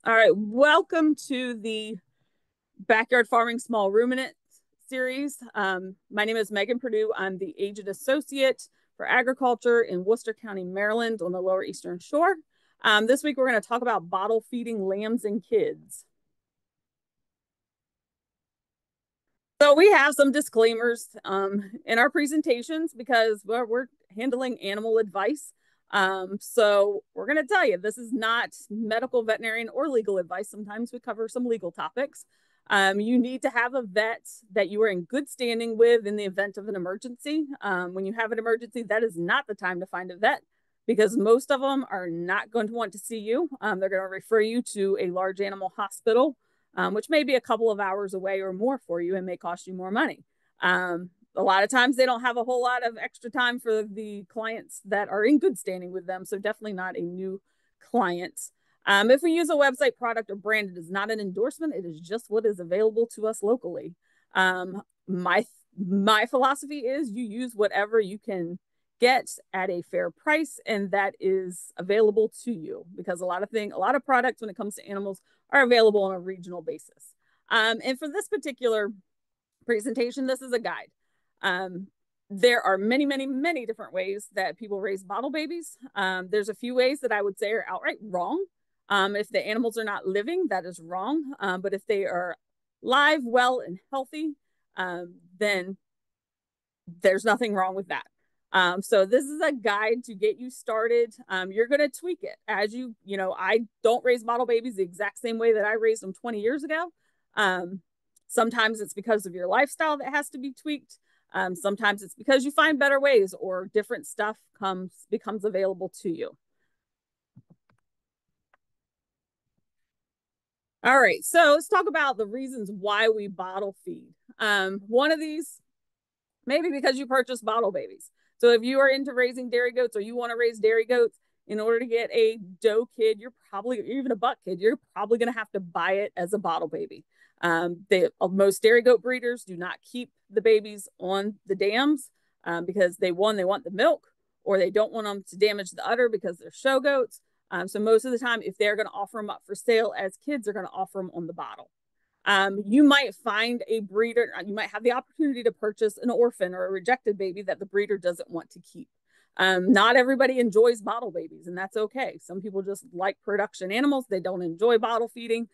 All right, welcome to the Backyard Farming Small Ruminant series. My name is Megan Purdue. I'm the Agent Associate for Agriculture in Worcester County, Maryland on the Lower Eastern Shore. This week, we're going to talk about bottle feeding lambs and kids. So we have some disclaimers in our presentations because we're handling animal advice. So we're going to tell you this is not medical, veterinarian, or legal advice. Sometimes we cover some legal topics. You need to have a vet that you are in good standing with in the event of an emergency. When you have an emergency, that is not the time to find a vet because most of them are not going to want to see you. They're going to refer you to a large animal hospital, which may be a couple of hours away or more for you and may cost you more money. A lot of times they don't have a whole lot of extra time for the clients that are in good standing with them. So definitely not a new client. If we use a website, product, or brand, it is not an endorsement. It is just what is available to us locally. My philosophy is you use whatever you can get at a fair price and that is available to you, because a lot of products when it comes to animals are available on a regional basis. And for this particular presentation, this is a guide. There are many, many, many different ways that people raise bottle babies. There's a few ways that I would say are outright wrong. If the animals are not living, that is wrong. But if they are live, well, and healthy, then there's nothing wrong with that. So this is a guide to get you started. You're going to tweak it as I don't raise bottle babies the exact same way that I raised them 20 years ago. Sometimes it's because of your lifestyle that has to be tweaked. Sometimes it's because you find better ways or different stuff becomes available to you. All right, so let's talk about the reasons why we bottle feed. One of these, maybe because you purchase bottle babies. So if you are into raising dairy goats or you want to raise dairy goats, in order to get a doe kid, even a buck kid, you're probably going to have to buy it as a bottle baby. Most dairy goat breeders do not keep the babies on the dams because they want the milk, or they don't want them to damage the udder because they're show goats. So most of the time, if they're going to offer them up for sale as kids, they're going to offer them on the bottle. You might find a breeder, you might have the opportunity to purchase an orphan or a rejected baby that the breeder doesn't want to keep. Not everybody enjoys bottle babies, and that's okay. Some people just like production animals. They don't enjoy bottle feeding.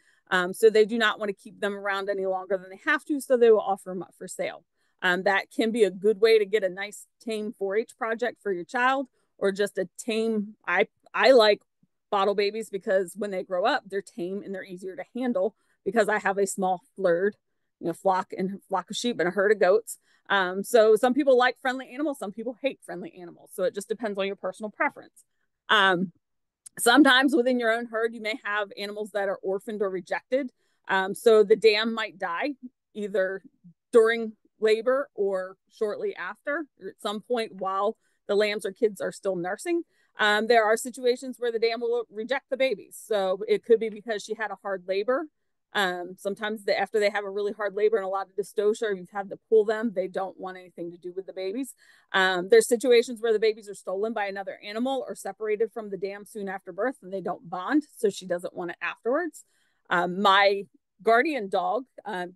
So they do not want to keep them around any longer than they have to, so they will offer them up for sale. That can be a good way to get a nice tame 4-H project for your child, or just a tame. I like bottle babies because when they grow up, they're tame and they're easier to handle because I have a small flock of sheep and a herd of goats. So some people like friendly animals, some people hate friendly animals. So it just depends on your personal preference. Sometimes within your own herd, you may have animals that are orphaned or rejected. So the dam might die either during labor or shortly after, or at some point while the lambs or kids are still nursing. There are situations where the dam will reject the babies. So it could be because she had a hard labor. Sometimes after they have a really hard labor and a lot of dystocia, you've had to pull them, they don't want anything to do with the babies. There's situations where the babies are stolen by another animal or separated from the dam soon after birth and they don't bond, so she doesn't want it afterwards. My guardian dog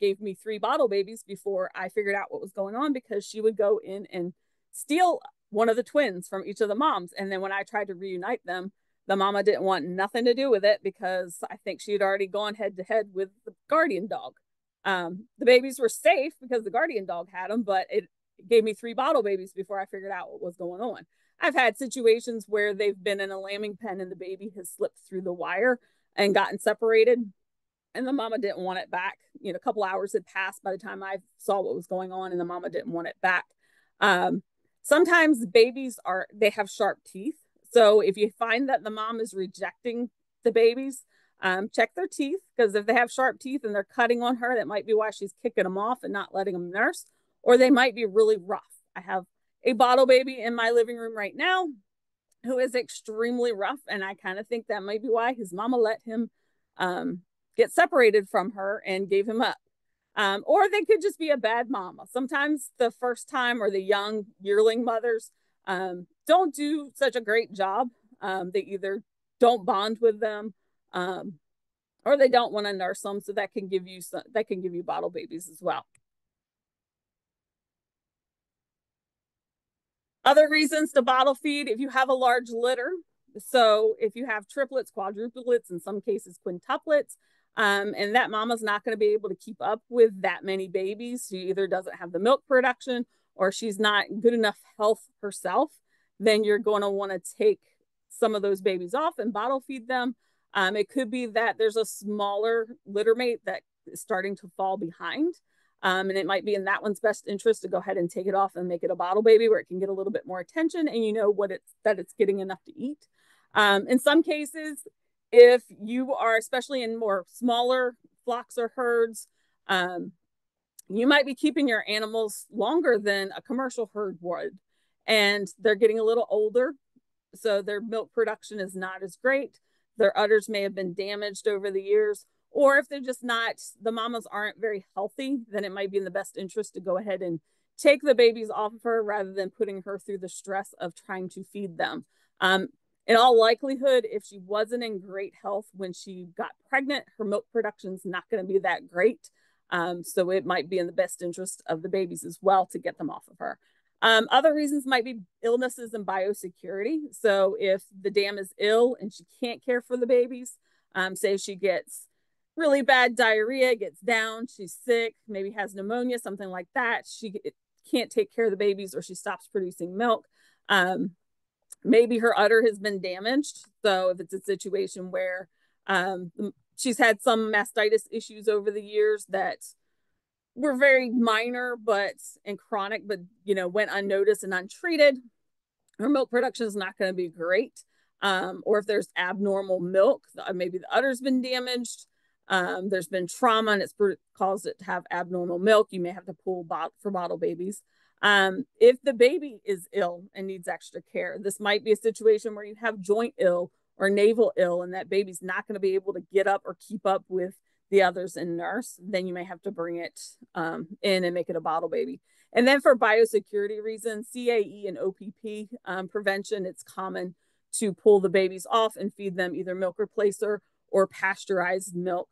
gave me 3 bottle babies before I figured out what was going on, because she would go in and steal one of the twins from each of the moms. And then when I tried to reunite them, the mama didn't want nothing to do with it because I think she had already gone head to head with the guardian dog. The babies were safe because the guardian dog had them, but it gave me 3 bottle babies before I figured out what was going on. I've had situations where they've been in a lambing pen and the baby has slipped through the wire and gotten separated, and the mama didn't want it back. A couple hours had passed by the time I saw what was going on, and the mama didn't want it back. Sometimes babies they have sharp teeth. So if you find that the mom is rejecting the babies, check their teeth, because if they have sharp teeth and they're cutting on her, that might be why she's kicking them off and not letting them nurse, or they might be really rough. I have a bottle baby in my living room right now who is extremely rough, and I kind of think that might be why his mama let him get separated from her and gave him up. Or they could just be a bad mama. Sometimes the first time or the young yearling mothers don't do such a great job. They either don't bond with them, or they don't want to nurse them. So that can give you bottle babies as well. Other reasons to bottle feed: if you have a large litter, so if you have triplets, quadruplets, in some cases quintuplets, and that mama's not going to be able to keep up with that many babies, she either doesn't have the milk production or she's not good enough health herself, then you're going to want to take some of those babies off and bottle feed them. It could be that there's a smaller litter mate that is starting to fall behind. And it might be in that one's best interest to go ahead and take it off and make it a bottle baby where it can get a little bit more attention and you know what it's getting enough to eat. In some cases, if you are, especially in more smaller flocks or herds, you might be keeping your animals longer than a commercial herd would, and they're getting a little older, so their milk production is not as great. Their udders may have been damaged over the years, or if they're just not, the mamas aren't very healthy, then it might be in the best interest to go ahead and take the babies off of her rather than putting her through the stress of trying to feed them. In all likelihood, if she wasn't in great health when she got pregnant, her milk production is not going to be that great. So it might be in the best interest of the babies as well to get them off of her. Other reasons might be illnesses and biosecurity. So if the dam is ill and she can't care for the babies, say she gets really bad diarrhea, gets down, she's sick, maybe has pneumonia, something like that, she can't take care of the babies or she stops producing milk. Maybe her udder has been damaged. So if it's a situation where she's had some mastitis issues over the years that were very minor and chronic, but went unnoticed and untreated, her milk production is not going to be great. Or if there's abnormal milk, maybe the udder's been damaged, there's been trauma and it's caused it to have abnormal milk, you may have to pull for bottle babies. If the baby is ill and needs extra care, this might be a situation where you have joint ill or navel ill and that baby's not going to be able to get up or keep up with the others and nurse, then you may have to bring it in and make it a bottle baby. And then for biosecurity reasons, CAE and OPP prevention, it's common to pull the babies off and feed them either milk replacer or pasteurized milk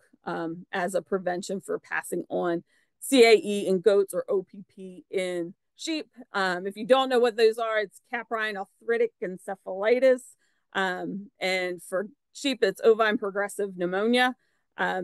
as a prevention for passing on CAE in goats or OPP in sheep. If you don't know what those are, it's caprine arthritic encephalitis. And for sheep, it's ovine progressive pneumonia.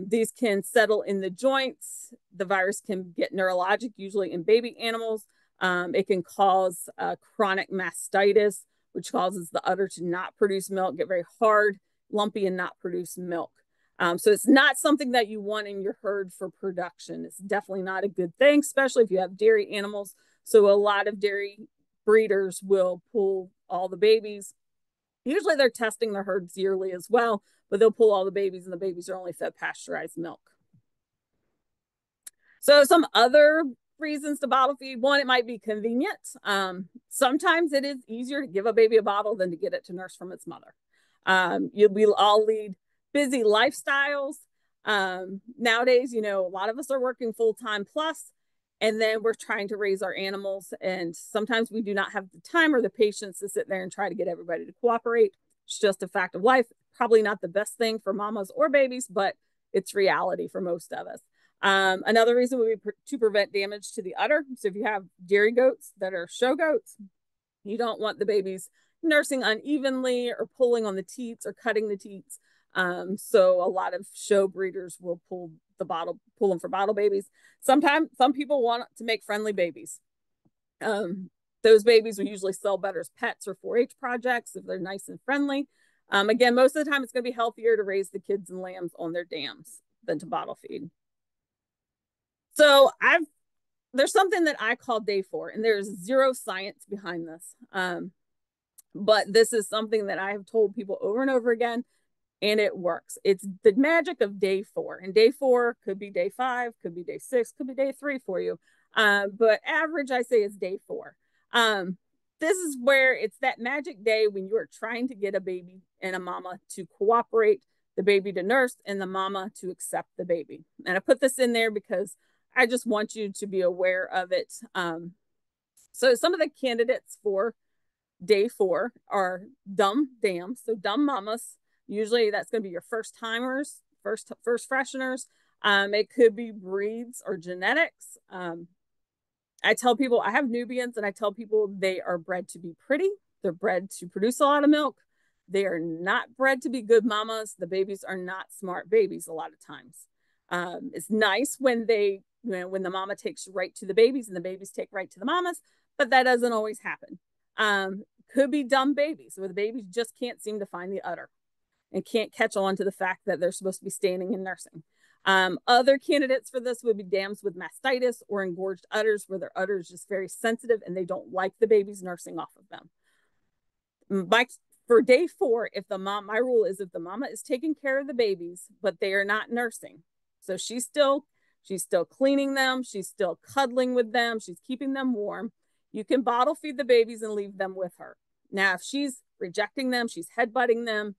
These can settle in the joints. The virus can get neurologic, usually in baby animals. It can cause chronic mastitis, which causes the udder to not produce milk, get very hard, lumpy, and not produce milk. So it's not something that you want in your herd for production. It's definitely not a good thing, especially if you have dairy animals. So a lot of dairy breeders will pull all the babies. Usually they're testing their herds yearly as well, but they'll pull all the babies and the babies are only fed pasteurized milk. So some other reasons to bottle feed: one, it might be convenient. Sometimes it is easier to give a baby a bottle than to get it to nurse from its mother. We all lead busy lifestyles. Nowadays, a lot of us are working full-time plus, and then we're trying to raise our animals. And sometimes we do not have the time or the patience to sit there and try to get everybody to cooperate. It's just a fact of life. Probably not the best thing for mamas or babies, but it's reality for most of us. Another reason would be to prevent damage to the udder. So if you have dairy goats that are show goats, you don't want the babies nursing unevenly or pulling on the teats or cutting the teats. So a lot of show breeders will pull them for bottle babies. Sometimes some people want to make friendly babies. Those babies will usually sell better as pets or 4-H projects if they're nice and friendly. Again, most of the time it's going to be healthier to raise the kids and lambs on their dams than to bottle feed. So there's something that I call day 4, and there's zero science behind this. But this is something that I have told people over and over again, and it works. It's the magic of day 4. And day 4 could be day 5, could be day 6, could be day 3 for you. But average, I say, is day 4. This is where it's that magic day when you are trying to get a baby and a mama to cooperate, the baby to nurse, and the mama to accept the baby. And I put this in there because I just want you to be aware of it. So some of the candidates for day 4 are dumb dams. So dumb mamas. Usually that's going to be your first timers first fresheners. It could be breeds or genetics. I tell people I have Nubians, and I tell people they are bred to be pretty. They're bred to produce a lot of milk. They are not bred to be good mamas. The babies are not smart babies a lot of times. It's nice when when the mama takes right to the babies and the babies take right to the mamas, but that doesn't always happen. Could be dumb babies where the babies just can't seem to find the udder and can't catch on to the fact that they're supposed to be standing and nursing. Other candidates for this would be dams with mastitis or engorged udders, where their udder is just very sensitive and they don't like the babies nursing off of them. For day 4, my rule is if the mama is taking care of the babies, but they are not nursing, so she's still cleaning them, she's still cuddling with them, she's keeping them warm, you can bottle feed the babies and leave them with her. Now, if she's rejecting them, she's headbutting them,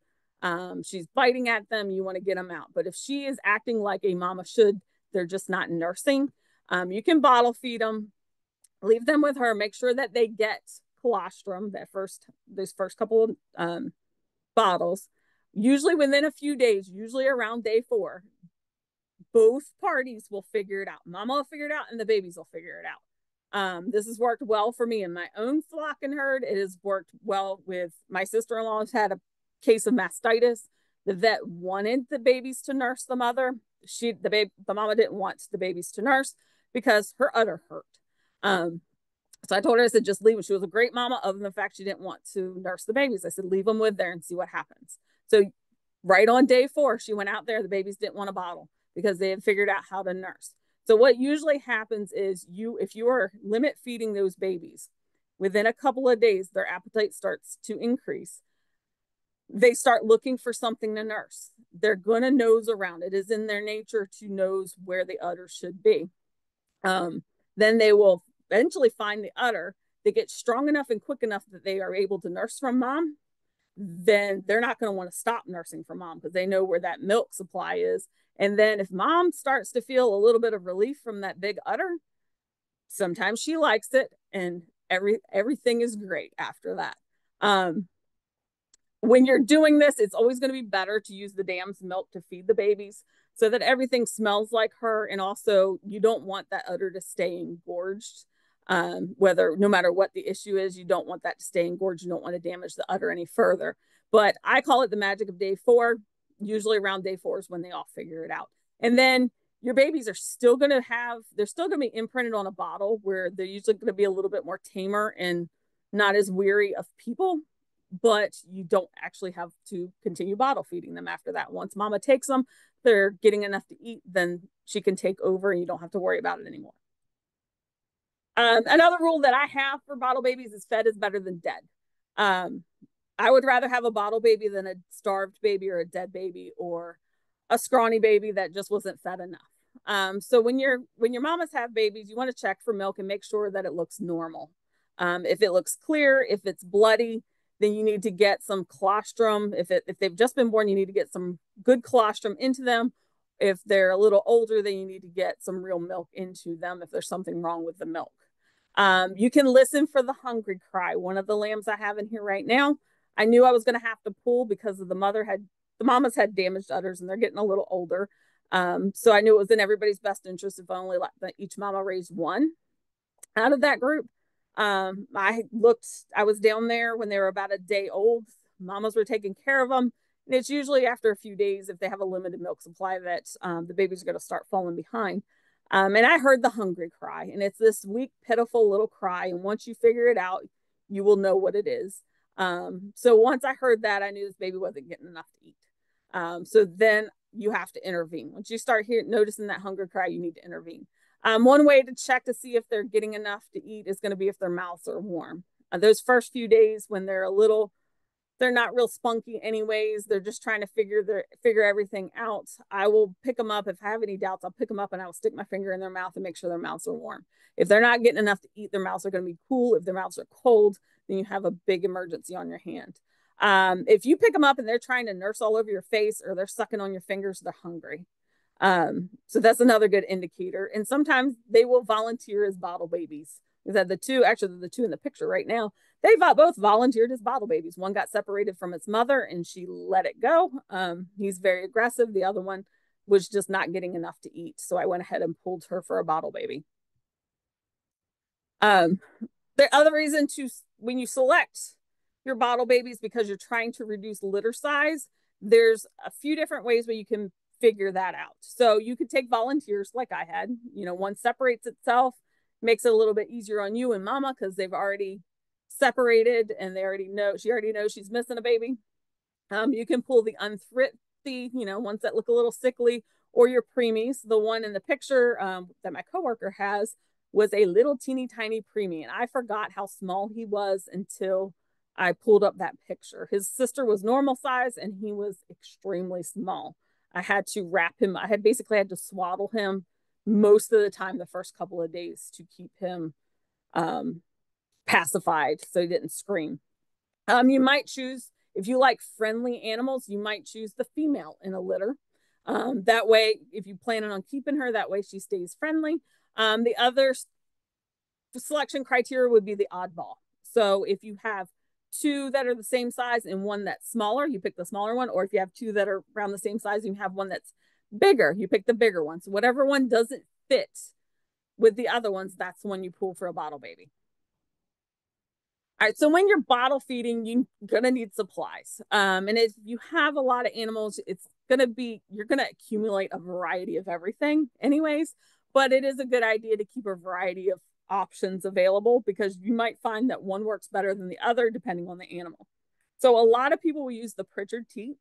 she's biting at them, you want to get them out. But if she is acting like a mama should, they're just not nursing, you can bottle feed them, leave them with her, make sure that they get colostrum those first couple of bottles, usually within a few days, usually around day 4. Both parties will figure it out. Mama will figure it out and the babies will figure it out. This has worked well for me in my own flock and herd. It has worked well with my sister-in-law who's had a case of mastitis. The vet wanted the babies to nurse the mother. The mama didn't want the babies to nurse because her udder hurt. So I told her, I said, just leave them. She was a great mama, other than the fact she didn't want to nurse the babies. I said, leave them with there and see what happens. So right on day 4, she went out there. The babies didn't want a bottle because they had figured out how to nurse. So what usually happens is if you are limit feeding those babies, within a couple of days, their appetite starts to increase. They start looking for something to nurse. They're going to nose around. It is in their nature to nose where the udder should be. Then they will eventually find the udder. They get strong enough and quick enough that they are able to nurse from mom. Then they're not going to want to stop nursing from mom because they know where that milk supply is. And then if mom starts to feel a little bit of relief from that big udder, sometimes she likes it, and everything is great after that. When you're doing this, it's always going to be better to use the dam's milk to feed the babies so that everything smells like her. And also, you don't want that udder to stay engorged. No matter what the issue is, you don't want that to stay engorged. You don't want to damage the udder any further. But I call it the magic of day 4. Usually around day 4 is when they all figure it out. And then your babies are still going to be imprinted on a bottle where they're usually going to be a little bit more tamer and not as weary of people. But you don't actually have to continue bottle feeding them after that. Once mama takes them, they're getting enough to eat, then she can take over and you don't have to worry about it anymore. Another rule that I have for bottle babies is fed is better than dead. I would rather have a bottle baby than a starved baby or a dead baby or a scrawny baby that just wasn't fed enough. So when your mamas have babies, you want to check for milk and make sure that it looks normal. If it looks clear, if it's bloody, then you need to get some colostrum. If they've just been born, you need to get some good colostrum into them. If they're a little older, then you need to get some real milk into them if there's something wrong with the milk. You can listen for the hungry cry. One of the lambs I have in here right now, I knew I was going to have to pull because of the mamas had damaged udders and they're getting a little older. So I knew it was in everybody's best interest if I only let each mama raise one out of that group. I was down there when they were about a day old. Mamas were taking care of them. And it's usually after a few days, if they have a limited milk supply, that the babies are going to start falling behind. And I heard the hungry cry, and it's this weak, pitiful little cry. And once you figure it out, you will know what it is. So once I heard that, I knew this baby wasn't getting enough to eat. So then you have to intervene. Once you start noticing that hunger cry, you need to intervene. One way to check to see if they're getting enough to eat is going to be if their mouths are warm. Those first few days when they're not real spunky anyways, they're just trying to figure everything out. I will pick them up. If I have any doubts, I'll pick them up and I will stick my finger in their mouth and make sure their mouths are warm. If they're not getting enough to eat, their mouths are going to be cool. If their mouths are cold, then you have a big emergency on your hand. If you pick them up and they're trying to nurse all over your face or they're sucking on your fingers, they're hungry. So that's another good indicator. And sometimes they will volunteer as bottle babies. We've had the two in the picture right now. They both volunteered as bottle babies. One got separated from its mother and she let it go. He's very aggressive. The other one was just not getting enough to eat. So I went ahead and pulled her for a bottle baby. The other reason to, when you select your bottle babies because you're trying to reduce litter size, there's a few different ways where you can figure that out. So you could take volunteers like I had, one separates itself, makes it a little bit easier on you and mama because they've already separated and she already knows she's missing a baby. You can pull the unthrifty, ones that look a little sickly, or your preemies. The one in the picture that my coworker has was a little teeny tiny preemie, and I forgot how small he was until I pulled up that picture. His sister was normal size, and he was extremely small. I had to wrap him. I had to swaddle him most of the time the first couple of days to keep him pacified so he didn't scream. You might choose, if you like friendly animals, you might choose the female in a litter. That way, if you plan on keeping her, that way she stays friendly. The other selection criteria would be the oddball. So if you have two that are the same size and one that's smaller, you pick the smaller one. Or if you have two that are around the same size, you have one that's bigger, you pick the bigger one. So whatever one doesn't fit with the other ones, that's the one you pull for a bottle baby. All right, so when you're bottle feeding, you're gonna need supplies. And if you have a lot of animals, you're gonna accumulate a variety of everything anyways, but it is a good idea to keep a variety of options available because you might find that one works better than the other depending on the animal. So a lot of people will use the Pritchard teat.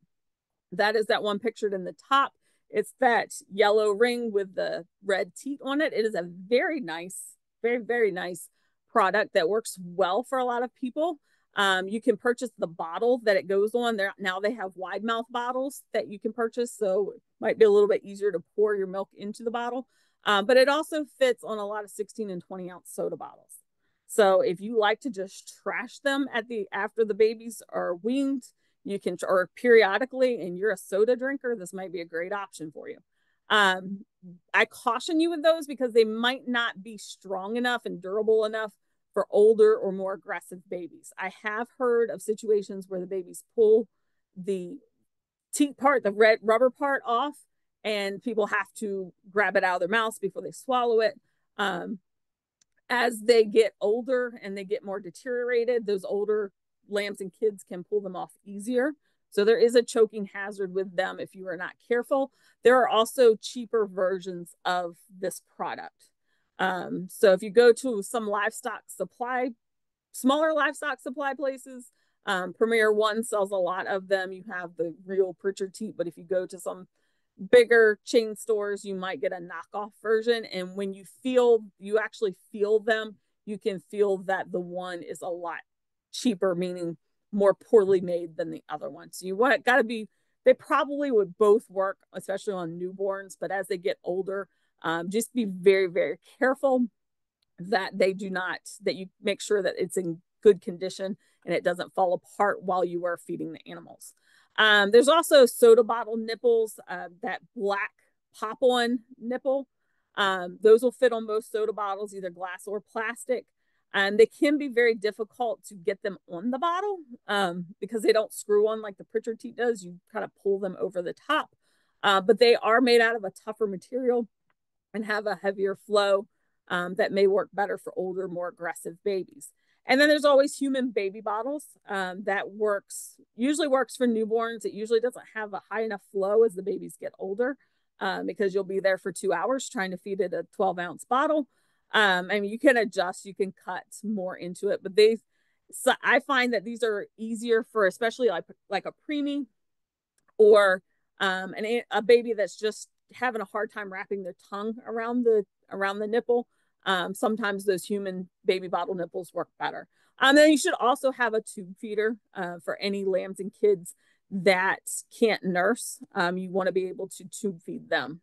That is that one pictured in the top. It's that yellow ring with the red teat on it. It is a very nice, very, very nice product that works well for a lot of people. You can purchase the bottle that it goes on. Now they have wide mouth bottles that you can purchase, so it might be a little bit easier to pour your milk into the bottle. But it also fits on a lot of 16 and 20 ounce soda bottles. So if you like to just trash them after the babies are weaned, you can, or periodically, and you're a soda drinker, this might be a great option for you. I caution you with those because they might not be strong enough and durable enough for older or more aggressive babies. I have heard of situations where the babies pull the teat part, the red rubber part off, and people have to grab it out of their mouths before they swallow it. As they get older and they get more deteriorated, those older lambs and kids can pull them off easier. So there is a choking hazard with them if you are not careful. There are also cheaper versions of this product. So if you go to some smaller livestock supply places, Premier One sells a lot of them. You have the real Pritchard teat, but if you go to some bigger chain stores, you might get a knockoff version. And when you actually feel them, you can feel that the one is a lot cheaper, meaning more poorly made than the other one. So they probably would both work, especially on newborns, but as they get older, just be very, very careful that you make sure that it's in good condition and it doesn't fall apart while you are feeding the animals. There's also soda bottle nipples, that black pop-on nipple. Those will fit on most soda bottles, either glass or plastic. They can be very difficult to get them on the bottle because they don't screw on like the Pritchard teat does. You kind of pull them over the top, but they are made out of a tougher material and have a heavier flow that may work better for older, more aggressive babies. And then there's always human baby bottles that usually works for newborns. It usually doesn't have a high enough flow as the babies get older because you'll be there for 2 hours trying to feed it a 12-ounce bottle. I mean, you can adjust, you can cut more into it, but I find that these are easier for especially like a preemie or a baby that's just having a hard time wrapping their tongue around the nipple. Sometimes those human baby bottle nipples work better. Then you should also have a tube feeder for any lambs and kids that can't nurse. You want to be able to tube feed them.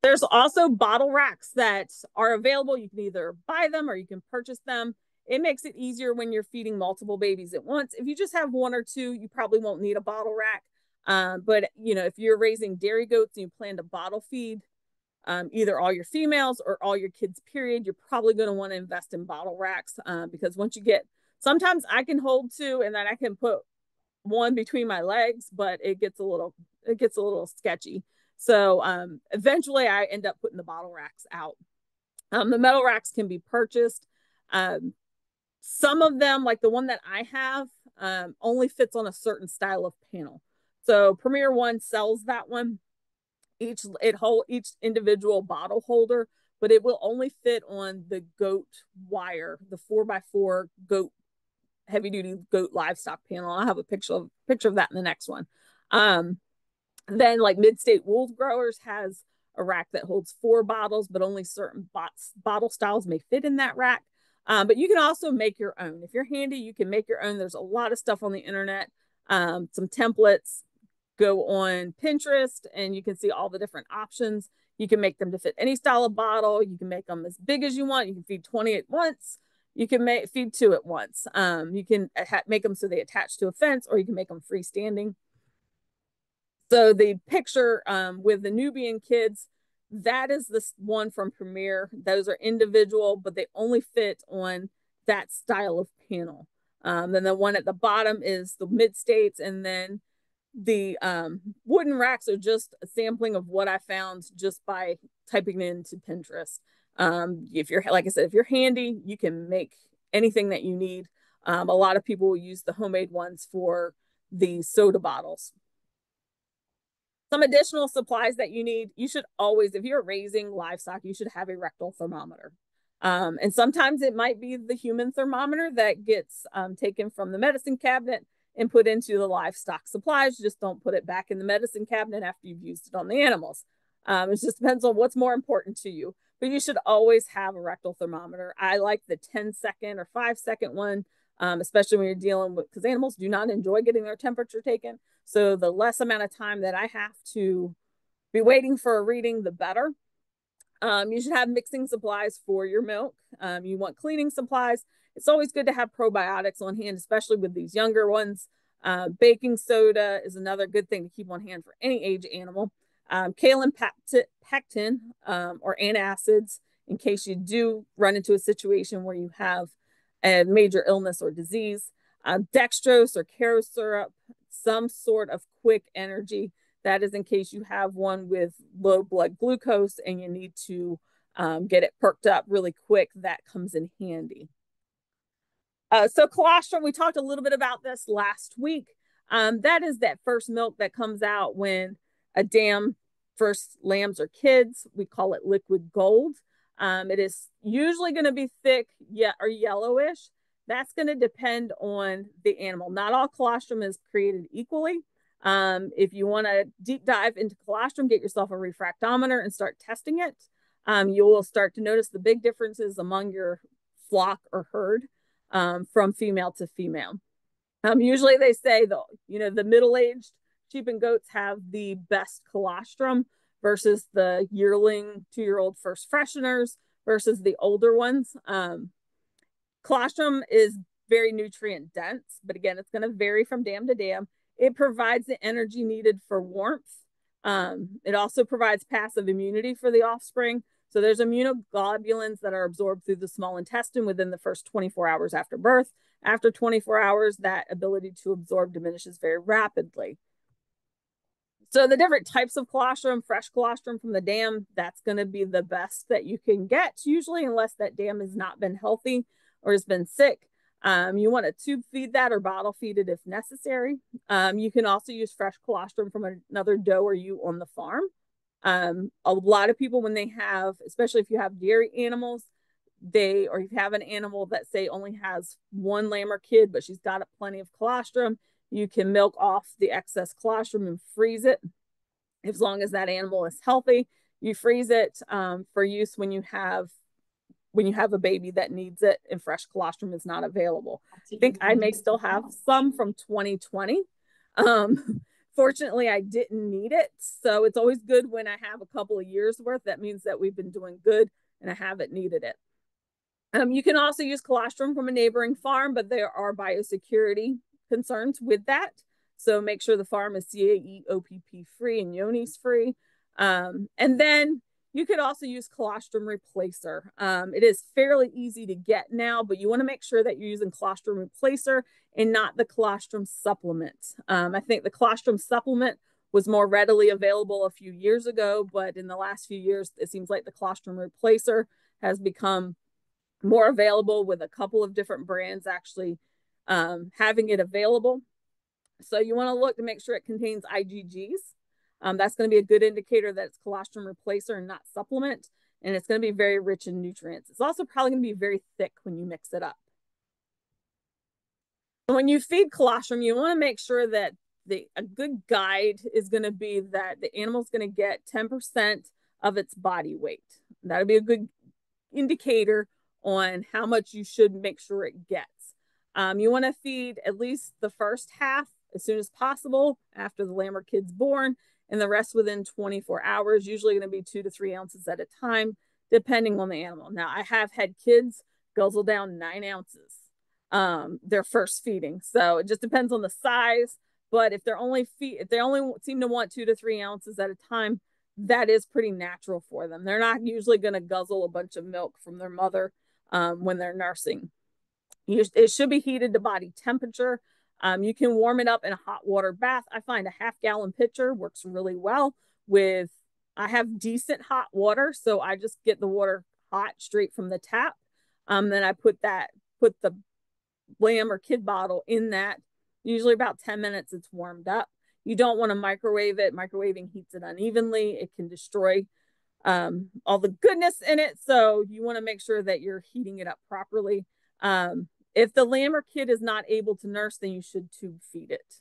There's also bottle racks that are available. You can either buy them or you can purchase them. It makes it easier when you're feeding multiple babies at once. If you just have one or two, you probably won't need a bottle rack. But if you're raising dairy goats and you plan to bottle feed either all your females or all your kids, period, you're probably going to want to invest in bottle racks because sometimes I can hold two and then I can put one between my legs, but it gets a little it gets a little sketchy. So eventually I end up putting the bottle racks out. The metal racks can be purchased. Some of them, like the one that I have, only fits on a certain style of panel. So Premier One sells that one. Each individual bottle holder, but it will only fit on the goat wire, the 4x4 goat heavy duty goat livestock panel. I'll have a picture of that in the next one. Then like Mid-State Wool Growers has a rack that holds 4 bottles, but only certain bottle styles may fit in that rack. But you can also make your own. If you're handy, you can make your own. There's a lot of stuff on the internet, some templates. Go on Pinterest and you can see all the different options. You can make them to fit any style of bottle. You can make them as big as you want. You can feed 20 at once. You can feed 2 at once. You can make them so they attach to a fence, or you can make them freestanding. So the picture with the Nubian kids, that is this one from Premier. Those are individual, but they only fit on that style of panel. Then the one at the bottom is the Mid-States, and then the wooden racks are just a sampling of what I found just by typing it into Pinterest. If you're, like I said, if you're handy, you can make anything that you need. A lot of people will use the homemade ones for the soda bottles. Some additional supplies that you need, you should always, if you're raising livestock, you should have a rectal thermometer. And sometimes it might be the human thermometer that gets taken from the medicine cabinet and put into the livestock supplies. Just don't put it back in the medicine cabinet after you've used it on the animals. It just depends on what's more important to you. But you should always have a rectal thermometer. I like the 10-second or 5-second one, especially when you're dealing with, because animals do not enjoy getting their temperature taken. So the less amount of time that I have to be waiting for a reading, the better. You should have mixing supplies for your milk. You want cleaning supplies. It's always good to have probiotics on hand, especially with these younger ones. Baking soda is another good thing to keep on hand for any age animal. Kaolin pectin or antacids in case you do run into a situation where you have a major illness or disease. Dextrose or Caro syrup, some sort of quick energy. That is in case you have one with low blood glucose and you need to get it perked up really quick. That comes in handy. So colostrum, we talked a little bit about this last week. That is that first milk that comes out when a dam first lambs are kids. We call it liquid gold. It is usually going to be thick or yellowish. That's going to depend on the animal. Not all colostrum is created equally. If you want to deep dive into colostrum, get yourself a refractometer and start testing it. You will start to notice the big differences among your flock or herd from female to female. Usually they say the middle-aged sheep and goats have the best colostrum versus the yearling 2-year-old first fresheners versus the older ones. Colostrum is very nutrient dense, but again, it's going to vary from dam to dam. It provides the energy needed for warmth. It also provides passive immunity for the offspring. So there's immunoglobulins that are absorbed through the small intestine within the first 24 hours after birth. After 24 hours, that ability to absorb diminishes very rapidly. So the different types of colostrum, fresh colostrum from the dam, that's going to be the best that you can get, usually, unless that dam has not been healthy or has been sick. You want to tube feed that or bottle feed it if necessary. You can also use fresh colostrum from another doe or ewe on the farm. A lot of people, when they have, especially if you have dairy animals, or if you have an animal that say only has 1 lamb or kid, but she's got plenty of colostrum, you can milk off the excess colostrum and freeze it. As long as that animal is healthy, you freeze it for use when you have a baby that needs it and fresh colostrum is not available. I think I may still have some from 2020. Fortunately, I didn't need it. So it's always good when I have a couple of years worth. That means that we've been doing good and I haven't needed it. You can also use colostrum from a neighboring farm, but there are biosecurity concerns with that. So make sure the farm is CAE-OPP free and Yonis free. And then you could also use colostrum replacer. It is fairly easy to get now, but you want to make sure that you're using colostrum replacer and not the colostrum supplement. I think the colostrum supplement was more readily available a few years ago, but in the last few years, it seems like the colostrum replacer has become more available, with a couple of different brands actually having it available. So you want to look to make sure it contains IgGs. That's going to be a good indicator that it's colostrum replacer and not supplement. And it's going to be very rich in nutrients. It's also probably going to be very thick when you mix it up. When you feed colostrum, you want to make sure that a good guide is going to be that the animal's going to get 10% of its body weight. That'll be a good indicator on how much you should make sure it gets. You want to feed at least the first half as soon as possible after the lamb or kid's born, and the rest within 24 hours, usually going to be 2 to 3 ounces at a time, depending on the animal. Now, I have had kids guzzle down 9 ounces their first feeding. So it just depends on the size. But if if they only seem to want 2 to 3 ounces at a time, that is pretty natural for them. They're not usually going to guzzle a bunch of milk from their mother when they're nursing. It should be heated to body temperature. You can warm it up in a hot water bath. I find a half-gallon pitcher works really well with, I have decent hot water, so I just get the water hot straight from the tap. Then I put the lamb or kid bottle in that. Usually about 10 minutes it's warmed up. You don't want to microwave it. Microwaving heats it unevenly. It can destroy all the goodness in it. So you want to make sure that you're heating it up properly. If the lamb or kid is not able to nurse, then you should tube feed it.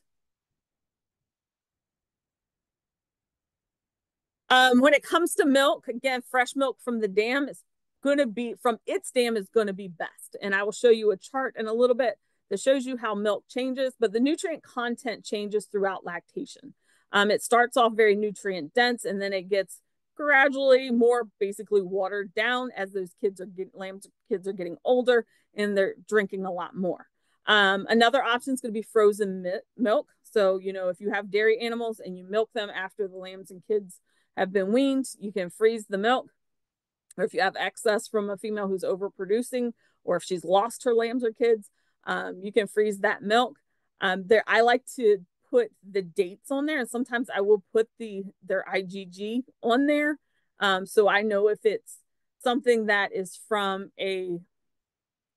When it comes to milk, again, fresh milk from the dam is going to be, from its dam is going to be best. And I will show you a chart in a little bit that shows you how milk changes, but the nutrient content changes throughout lactation. It starts off very nutrient dense, and then it gets gradually more basically watered down as those lambs kids are getting older and they're drinking a lot more. Another option is going to be frozen milk. So, if you have dairy animals and you milk them after the lambs and kids have been weaned, you can freeze the milk. Or if you have excess from a female who's overproducing, or if she's lost her lambs or kids, you can freeze that milk. I like to put the dates on there, and sometimes I will put their IgG on there, so I know if it's something that is from a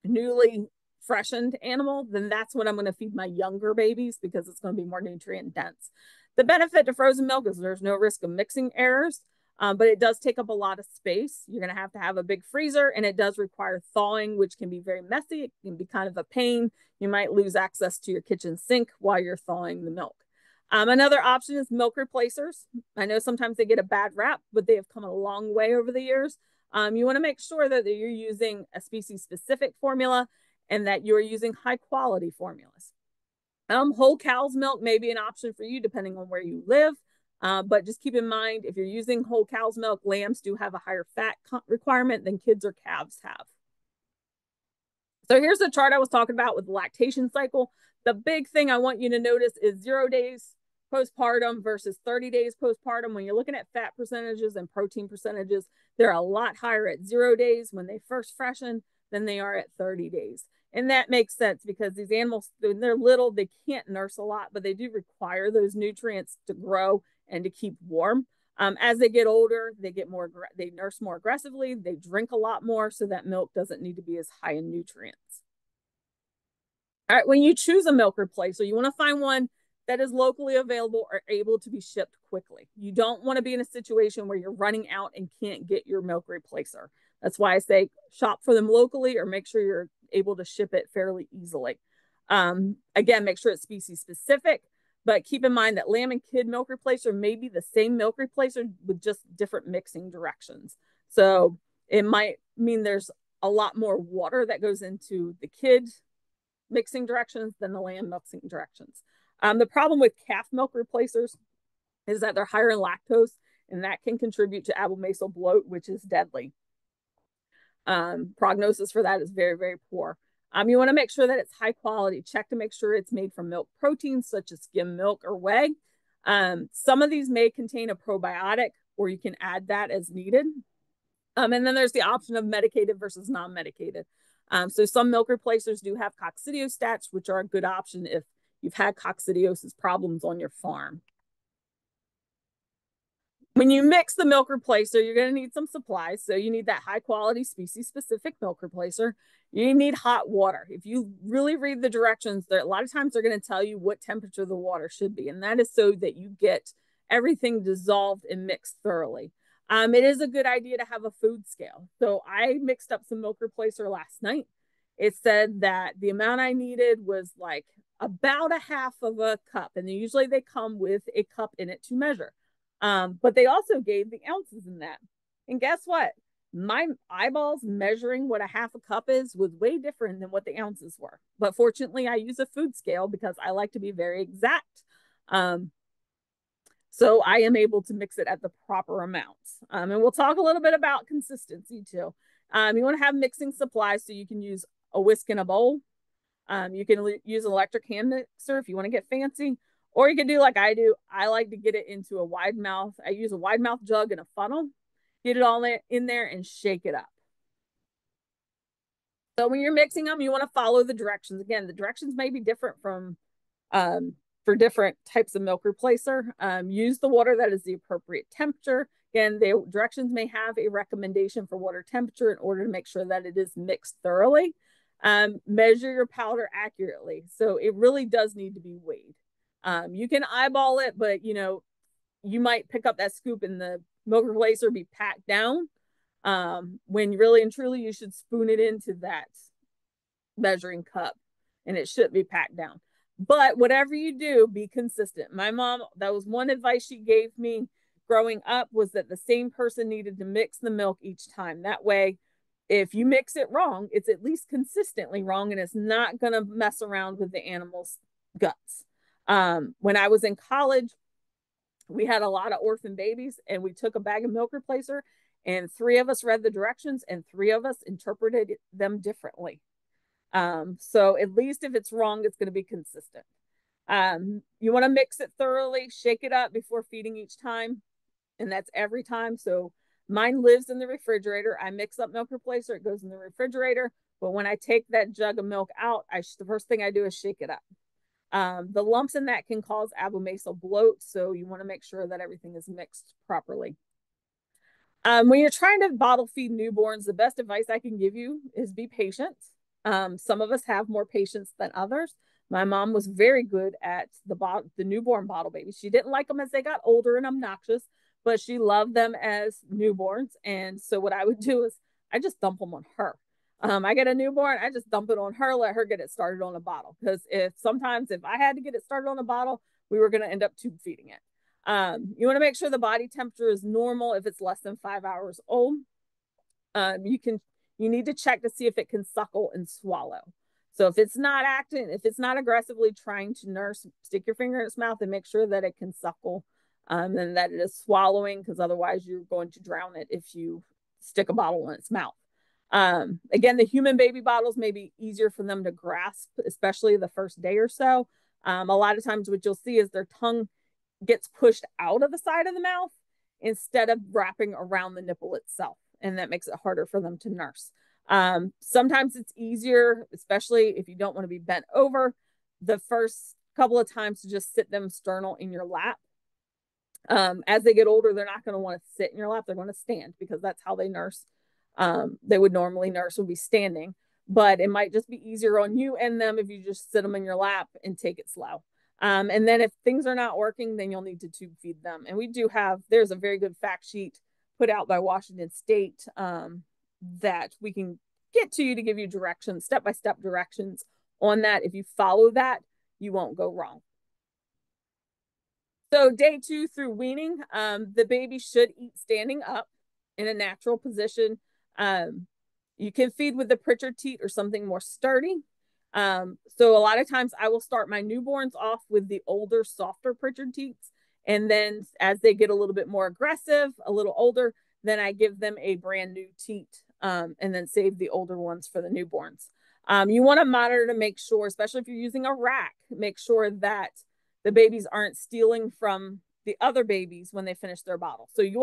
newly freshened animal, then that's what I'm going to feed my younger babies, because it's going to be more nutrient dense. The benefit to frozen milk is there's no risk of mixing errors, but it does take up a lot of space. You're going to have a big freezer, and it does require thawing, which can be very messy. It can be kind of a pain. You might lose access to your kitchen sink while you're thawing the milk. Another option is milk replacers. I know sometimes they get a bad rap, but they have come a long way over the years. You want to make sure that you're using a species-specific formula and that you're using high-quality formulas. Whole cow's milk may be an option for you depending on where you live, but just keep in mind, if you're using whole cow's milk, lambs do have a higher fat requirement than kids or calves have. So here's the chart I was talking about with the lactation cycle. The big thing I want you to notice is 0 days postpartum versus 30 days postpartum. When you're looking at fat percentages and protein percentages, they're a lot higher at 0 days when they first freshen than they are at 30 days. And that makes sense because these animals, when they're little, they can't nurse a lot, but they do require those nutrients to grow and to keep warm. As they get older, they nurse more aggressively, they drink a lot more, so that milk doesn't need to be as high in nutrients. All right, when you choose a milk replacer, you want to find one that is locally available or able to be shipped quickly. You don't want to be in a situation where you're running out and can't get your milk replacer. That's why I say shop for them locally, or make sure you're able to ship it fairly easily. Again, make sure it's species specific, but keep in mind that lamb and kid milk replacer may be the same milk replacer with just different mixing directions. So it might mean there's a lot more water that goes into the kid mixing directions than the lamb mixing directions. The problem with calf milk replacers is that they're higher in lactose, and that can contribute to abomasal bloat, which is deadly. Prognosis for that is very, very poor. You want to make sure that it's high quality. Check to make sure it's made from milk proteins such as skim milk or whey. Some of these may contain a probiotic, or you can add that as needed. And then there's the option of medicated versus non-medicated. So some milk replacers do have coccidiostats, which are a good option if you've had coccidiosis problems on your farm. When you mix the milk replacer, you're going to need some supplies. So you need that high quality species specific milk replacer. You need hot water. If you really read the directions, there a lot of times they're going to tell you what temperature the water should be, and that is so that you get everything dissolved and mixed thoroughly. It is a good idea to have a food scale. So I mixed up some milk replacer last night. It said that the amount I needed was like about a half of a cup, and usually they come with a cup in it to measure. But they also gave the ounces in that. And guess what? My eyeballs measuring what a half a cup is was way different than what the ounces were. But fortunately, I use a food scale because I like to be very exact. So I am able to mix it at the proper amounts. And we'll talk a little bit about consistency too. You want to have mixing supplies so you can use a whisk and a bowl. You can use an electric hand mixer if you want to get fancy, or you can do like I do. I like to get it into a wide mouth. I use a wide mouth jug and a funnel, get it all in there and shake it up. So when you're mixing them, you want to follow the directions. Again, the directions may be different from for different types of milk replacer. Use the water that is the appropriate temperature. Again, the directions may have a recommendation for water temperature in order to make sure that it is mixed thoroughly. Measure your powder accurately. So it really does need to be weighed. You can eyeball it, but you might pick up that scoop and the milk replacer be packed down. When really and truly you should spoon it into that measuring cup and it should be packed down. But whatever you do, be consistent. My mom, that was one advice she gave me growing up, was that the same person needed to mix the milk each time. That way, if you mix it wrong, it's at least consistently wrong and it's not going to mess around with the animal's guts. When I was in college, we had a lot of orphan babies and we took a bag of milk replacer and 3 of us read the directions and 3 of us interpreted them differently. So at least if it's wrong, it's going to be consistent. You want to mix it thoroughly, shake it up before feeding each time. And that's every time. So mine lives in the refrigerator. I mix up milk replacer. It goes in the refrigerator. But when I take that jug of milk out, the first thing I do is shake it up. The lumps in that can cause abomasal bloat. So you want to make sure that everything is mixed properly. When you're trying to bottle feed newborns, the best advice I can give you is be patient. Some of us have more patience than others. My mom was very good at the newborn bottle babies. She didn't like them as they got older and obnoxious, but she loved them as newborns. And so what I would do is I just dump them on her. I get a newborn, I just dump it on her, let her get it started on a bottle. Because if I had to get it started on a bottle, we were going to end up tube feeding it. You want to make sure the body temperature is normal if it's less than 5 hours old. You need to check to see if it can suckle and swallow. So if it's not aggressively trying to nurse, stick your finger in its mouth and make sure that it can suckle and that it is swallowing, because otherwise you're going to drown it if you stick a bottle in its mouth. Again, the human baby bottles may be easier for them to grasp, especially the first day or so. A lot of times what you'll see is their tongue gets pushed out of the side of the mouth instead of wrapping around the nipple itself. And that makes it harder for them to nurse. Sometimes it's easier, especially if you don't want to be bent over, the first couple of times to just sit them sternal in your lap. As they get older, they're not going to want to sit in your lap. They're going to stand because that's how they nurse. They would normally nurse would be standing, but it might just be easier on you and them if you just sit them in your lap and take it slow. And then if things are not working, then you'll need to tube feed them. And there's a very good fact sheet put out by Washington State that we can get to you to give you directions, step-by-step directions on that. If you follow that, you won't go wrong. So day 2 through weaning, the baby should eat standing up in a natural position. You can feed with the Pritchard teat or something more sturdy. So a lot of times I will start my newborns off with the older, softer Pritchard teats. And then as they get a little bit more aggressive, a little older, then I give them a brand new teat and then save the older ones for the newborns. You want to monitor to make sure, especially if you're using a rack, make sure that the babies aren't stealing from the other babies when they finish their bottle. So if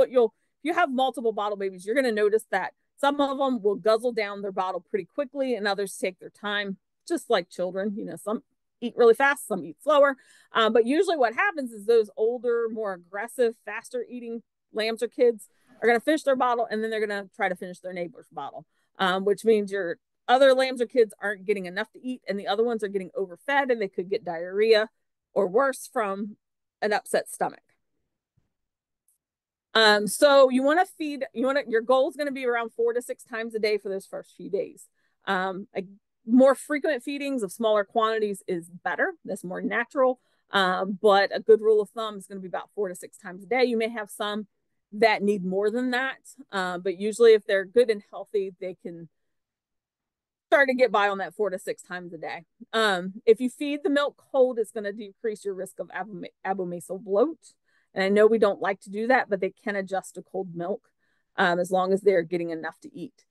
you have multiple bottle babies, you're going to notice that some of them will guzzle down their bottle pretty quickly and others take their time, just like children. Some eat really fast, some eat slower. But usually what happens is those older, more aggressive, faster eating lambs or kids are going to finish their bottle, and then they're going to try to finish their neighbor's bottle, which means your other lambs or kids aren't getting enough to eat, and the other ones are getting overfed, and they could get diarrhea or worse from an upset stomach. So you want to feed, your goal is going to be around 4 to 6 times a day for those first few days. More frequent feedings of smaller quantities is better. That's more natural. But a good rule of thumb is going to be about 4 to 6 times a day. You may have some that need more than that. But usually if they're good and healthy, they can start to get by on that 4 to 6 times a day. If you feed the milk cold, it's going to decrease your risk of abomasal bloat. And I know we don't like to do that, but they can adjust to cold milk as long as they're getting enough to eat.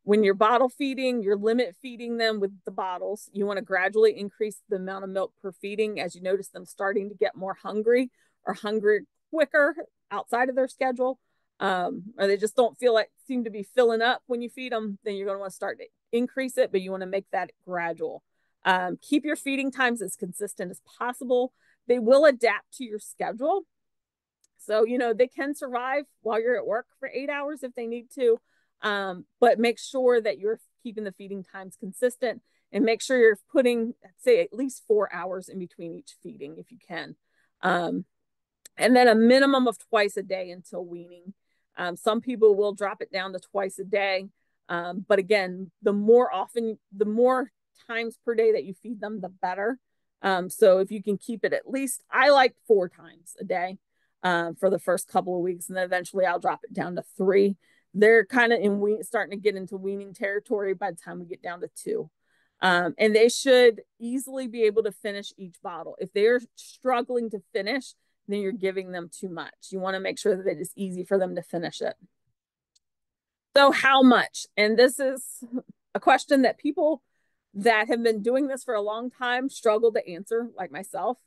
When you're bottle feeding, you're limit feeding them with the bottles. You want to gradually increase the amount of milk per feeding as you notice them starting to get more hungry or hungry quicker outside of their schedule. Or they just don't seem to be filling up when you feed them, then you're going to want to start to increase it, but you want to make that gradual. Keep your feeding times as consistent as possible. They will adapt to your schedule. So, they can survive while you're at work for 8 hours if they need to. But make sure that you're keeping the feeding times consistent and make sure you're putting, say, at least 4 hours in between each feeding if you can. And then a minimum of twice a day until weaning. Some people will drop it down to twice a day. But again, the more times per day that you feed them, the better. So if you can keep it at least, I like 4 times a day for the first couple of weeks, and then eventually I'll drop it down to 3. They're kind of starting to get into weaning territory by the time we get down to 2. And they should easily be able to finish each bottle. If they're struggling to finish, then you're giving them too much. You want to make sure that it is easy for them to finish it. So how much? And this is a question that people that have been doing this for a long time struggle to answer, like myself.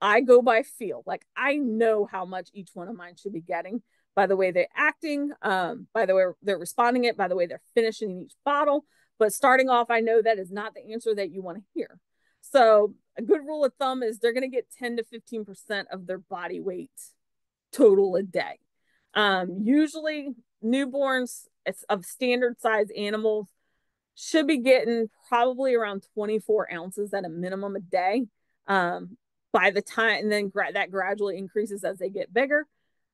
I go by feel. Like I know how much each one of mine should be getting by the way they're acting, by the way they're responding it, by the way they're finishing each bottle. But starting off, I know that is not the answer that you want to hear. So a good rule of thumb is they're going to get 10 to 15% of their body weight total a day. Usually newborns of standard size animals should be getting probably around 24 ounces at a minimum a day. By the time, and then that gradually increases as they get bigger.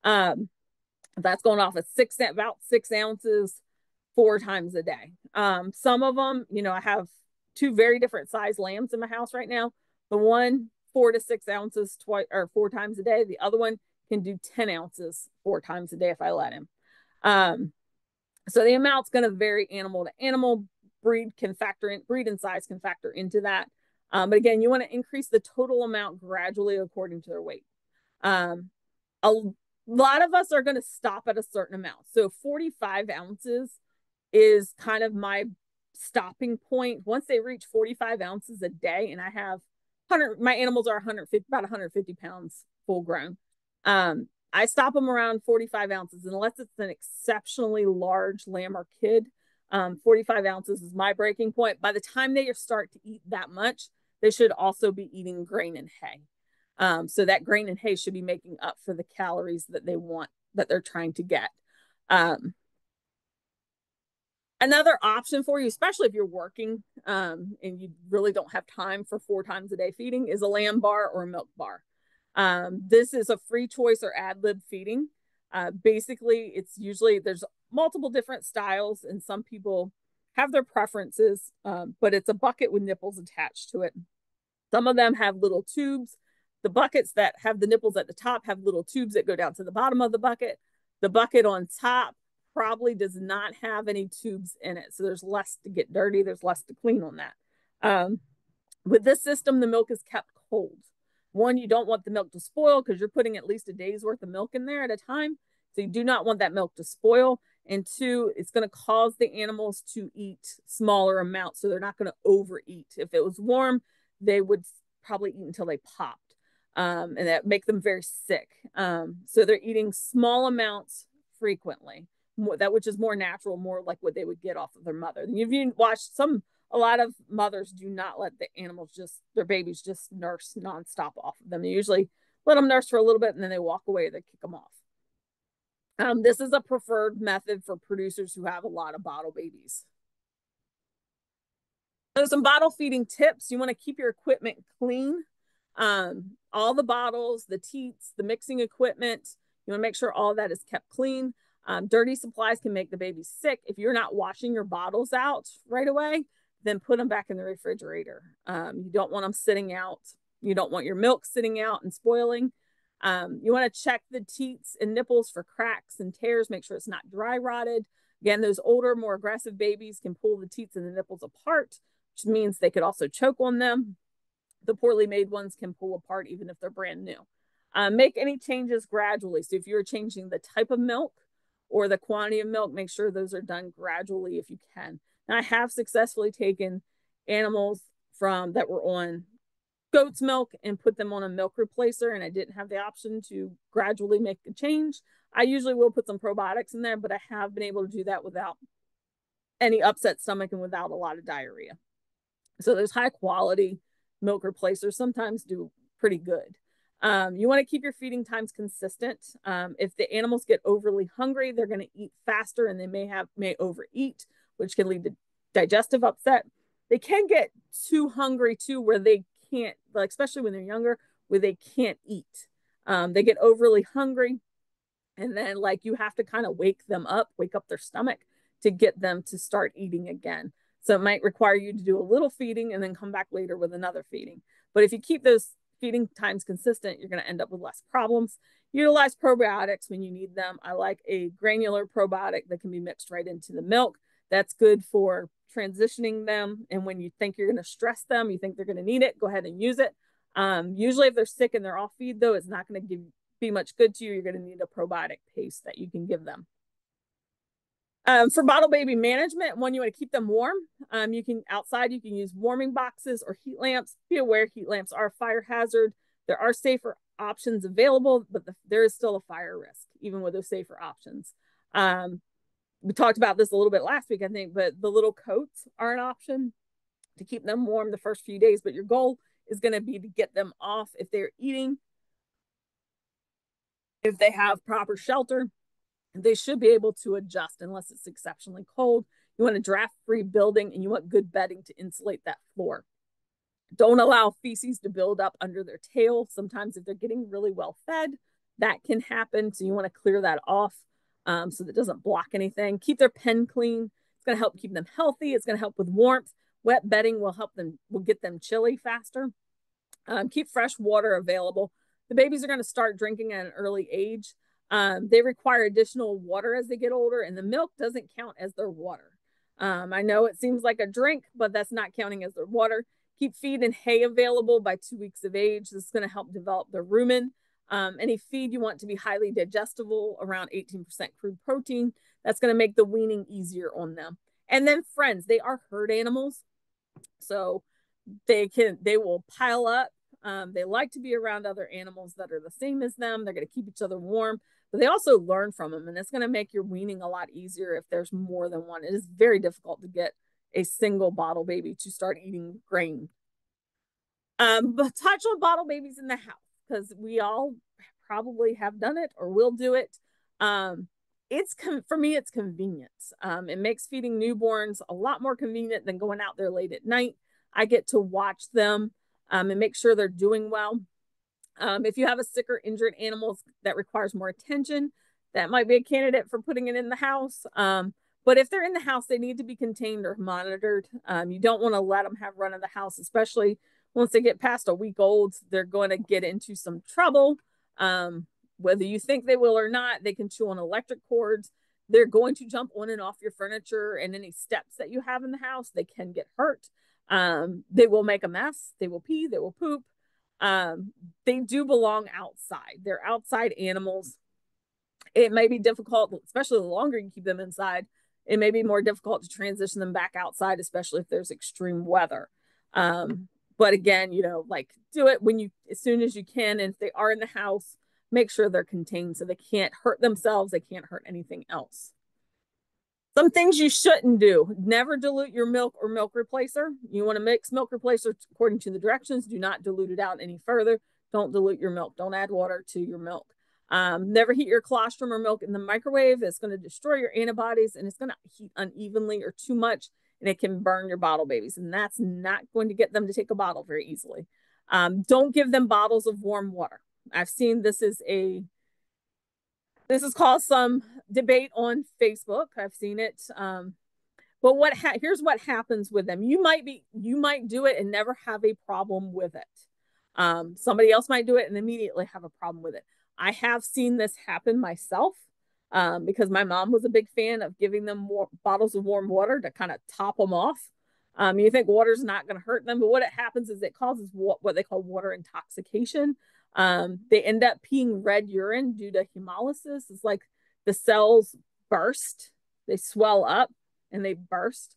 That's going off of about 6 ounces 4 times a day. Some of them, I have 2 very different size lambs in my house right now. The one 4 to 6 ounces 4 times a day. The other one can do 10 ounces 4 times a day if I let him. So the amount's going to vary animal to animal. Breed and size can factor into that. But again, you want to increase the total amount gradually according to their weight. A lot of us are going to stop at a certain amount. So 45 ounces is kind of my stopping point. Once they reach 45 ounces a day, and I have my animals are about 150 pounds full grown. I stop them around 45 ounces unless it's an exceptionally large lamb or kid. 45 ounces is my breaking point. By the time they start to eat that much, they should also be eating grain and hay. So that grain and hay should be making up for the calories that they're trying to get. Another option for you, especially if you're working and you really don't have time for 4 times a day feeding, is a lamb bar or a milk bar. This is a free choice or ad lib feeding. Basically, there's multiple different styles, and some people have their preferences, but it's a bucket with nipples attached to it. Some of them have little tubes. The buckets that have the nipples at the top have little tubes that go down to the bottom of the bucket. The bucket on top probably does not have any tubes in it. So there's less to get dirty. There's less to clean on that. With this system, the milk is kept cold. One, you don't want the milk to spoil because you're putting at least a day's worth of milk in there at a time. So you do not want that milk to spoil. And 2, it's going to cause the animals to eat smaller amounts. So they're not going to overeat. If it was warm, they would probably eat until they popped. And that make them very sick. So they're eating small amounts frequently, which is more natural, more like what they would get off of their mother. And if you watch a lot of mothers do not let the animals their babies just nurse nonstop off of them. They usually let them nurse for a little bit and then they walk away, they kick them off. This is a preferred method for producers who have a lot of bottle babies. So some bottle feeding tips. You want to keep your equipment clean. All the bottles, the teats, the mixing equipment, you want to make sure all that is kept clean. Dirty supplies can make the baby sick. If you're not washing your bottles out right away, then put them back in the refrigerator. You don't want them sitting out. You don't want your milk sitting out and spoiling. You want to check the teats and nipples for cracks and tears. Make sure it's not dry rotted. Again, those older, more aggressive babies can pull the teats and the nipples apart, which means they could also choke on them. The poorly made ones can pull apart even if they're brand new. Make any changes gradually. So if you're changing the type of milk or the quantity of milk, make sure those are done gradually if you can. Now, I have successfully taken animals that were on goat's milk and put them on a milk replacer, and I didn't have the option to gradually make a change. I usually will put some probiotics in there, but I have been able to do that without any upset stomach and without a lot of diarrhea. So those high quality milk replacers sometimes do pretty good. You want to keep your feeding times consistent. If the animals get overly hungry, they're going to eat faster and they may overeat, which can lead to digestive upset. They can get too hungry too, where they can't, like, especially when they're younger, where they can't eat. They get overly hungry, and then like you have to kind of wake up their stomach to get them to start eating again. So it might require you to do a little feeding and then come back later with another feeding. But if you keep those feeding times consistent, you're going to end up with less problems. Utilize probiotics when you need them. I like a granular probiotic that can be mixed right into the milk. That's good for transitioning them. And when you think you're going to stress them, you think they're going to need it, go ahead and use it. Usually if they're sick and they're off feed, though, it's not going to be much good to you. You're going to need a probiotic paste that you can give them. For bottle baby management, one, you want to keep them warm. You can use warming boxes or heat lamps. Be aware heat lamps are a fire hazard. There are safer options available, but there is still a fire risk, even with those safer options. We talked about this a little bit last week, I think, but the little coats are an option to keep them warm the first few days, but your goal is going to be to get them off if they're eating. If they have proper shelter, they should be able to adjust unless it's exceptionally cold. You want a draft-free building, and you want good bedding to insulate that floor. Don't allow feces to build up under their tail. Sometimes if they're getting really well fed, that can happen. So you want to clear that off so that it doesn't block anything. Keep their pen clean. It's going to help keep them healthy. It's going to help with warmth. Wet bedding will get them chilly faster. Keep fresh water available. The babies are going to start drinking at an early age. They require additional water as they get older, and the milk doesn't count as their water. I know it seems like a drink, but that's not counting as their water. Keep feed and hay available by 2 weeks of age. This is going to help develop their rumen. Any feed you want to be highly digestible, around 18% crude protein. That's going to make the weaning easier on them. And then friends, they are herd animals. So they will pile up. They like to be around other animals that are the same as them. They're going to keep each other warm, but they also learn from them. And it's going to make your weaning a lot easier if there's more than one. It is very difficult to get a single bottle baby to start eating grain. But touch on bottle babies in the house, because we all probably have done it or will do it. For me, it's convenience. It makes feeding newborns a lot more convenient than going out there late at night. I get to watch them and make sure they're doing well. If you have a sick or injured animal that requires more attention, that might be a candidate for putting it in the house. But if they're in the house, they need to be contained or monitored. You don't want to let them have run of the house, especially once they get past a week old. They're going to get into some trouble. Whether you think they will or not, they can chew on electric cords. They're going to jump on and off your furniture and any steps that you have in the house. They can get hurt. They will make a mess. They will pee. They will poop. They do belong outside. They're outside animals. It may be difficult, especially the longer you keep them inside. It may be more difficult to transition them back outside, especially if there's extreme weather. But again, do it as soon as you can. And if they are in the house, make sure they're contained so they can't hurt themselves. They can't hurt anything else. Some things you shouldn't do. Never dilute your milk or milk replacer. You want to mix milk replacer according to the directions. Do not dilute it out any further. Don't dilute your milk. Don't add water to your milk. Never heat your colostrum or milk in the microwave. It's going to destroy your antibodies, and it's going to heat unevenly or too much, and it can burn your bottle babies. And that's not going to get them to take a bottle very easily. Don't give them bottles of warm water. I've seen this has caused some debate on Facebook. I've seen it. But here's what happens with them. You might do it and never have a problem with it. Somebody else might do it and immediately have a problem with it. I have seen this happen myself, because my mom was a big fan of giving them bottles of warm water to kind of top them off. You think water's not going to hurt them, but what it happens is it causes what they call water intoxication. They end up peeing red urine due to hemolysis. It's like the cells burst, they swell up and they burst.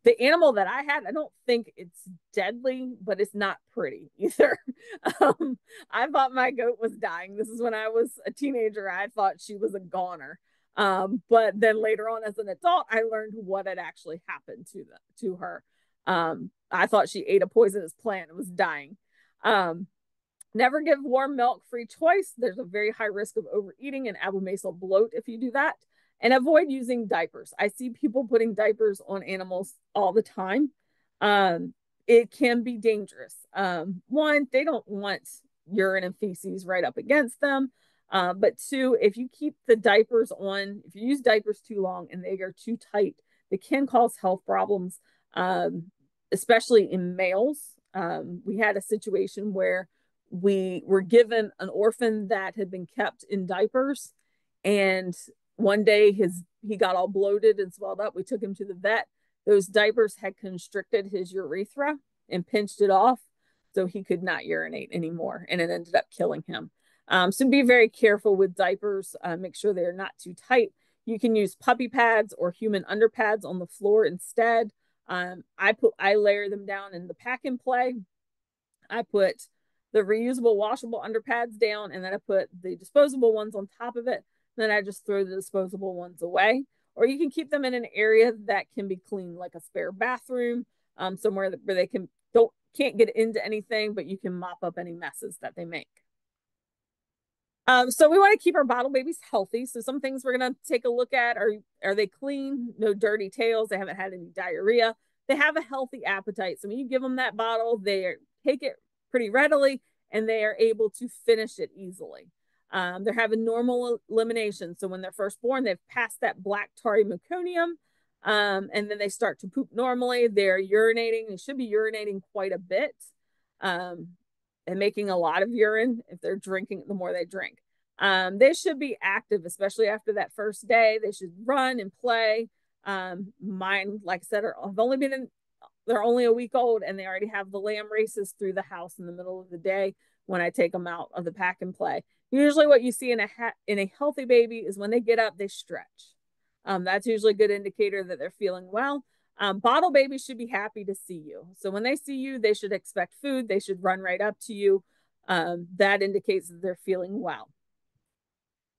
The animal that I had, I don't think it's deadly, but it's not pretty either. I thought my goat was dying. This is when I was a teenager. I thought she was a goner. But then later on as an adult, I learned what had actually happened to her. I thought she ate a poisonous plant and was dying. Never give warm milk free choice. There's a very high risk of overeating and abomasal bloat if you do that. And avoid using diapers. I see people putting diapers on animals all the time. It can be dangerous. One, they don't want urine and feces right up against them. But two, if you keep the diapers on, if you use diapers too long and they are too tight, they can cause health problems, especially in males. We had a situation where we were given an orphan that had been kept in diapers, and one day he got all bloated and swelled up. We took him to the vet. Those diapers had constricted his urethra and pinched it off, so he could not urinate anymore, and it ended up killing him. So be very careful with diapers. Make sure they're not too tight. You can use puppy pads or human underpads on the floor instead. I layer them down in the pack and play. I put the reusable washable underpads down, and then I put the disposable ones on top of it. Then I just throw the disposable ones away. Or you can keep them in an area that can be clean, like a spare bathroom, somewhere where they can't get into anything, but you can mop up any messes that they make. So we want to keep our bottle babies healthy. So some things we're going to take a look at are they clean? No dirty tails. They haven't had any diarrhea. They have a healthy appetite. So when you give them that bottle, they take it pretty readily and they are able to finish it easily. They're having normal elimination. So when they're first born, they've passed that black tarry meconium, and then they start to poop normally. They're urinating. They should be urinating quite a bit, and making a lot of urine if they're drinking, the more they drink. They should be active, especially after that first day. They should run and play. Mine, like I said, they're only a week old and they already have the lamb races through the house in the middle of the day when I take them out of the pack and play. Usually what you see in a healthy baby is when they get up, they stretch. That's usually a good indicator that they're feeling well. Bottle babies should be happy to see you. So when they see you, they should expect food. They should run right up to you. That indicates that they're feeling well.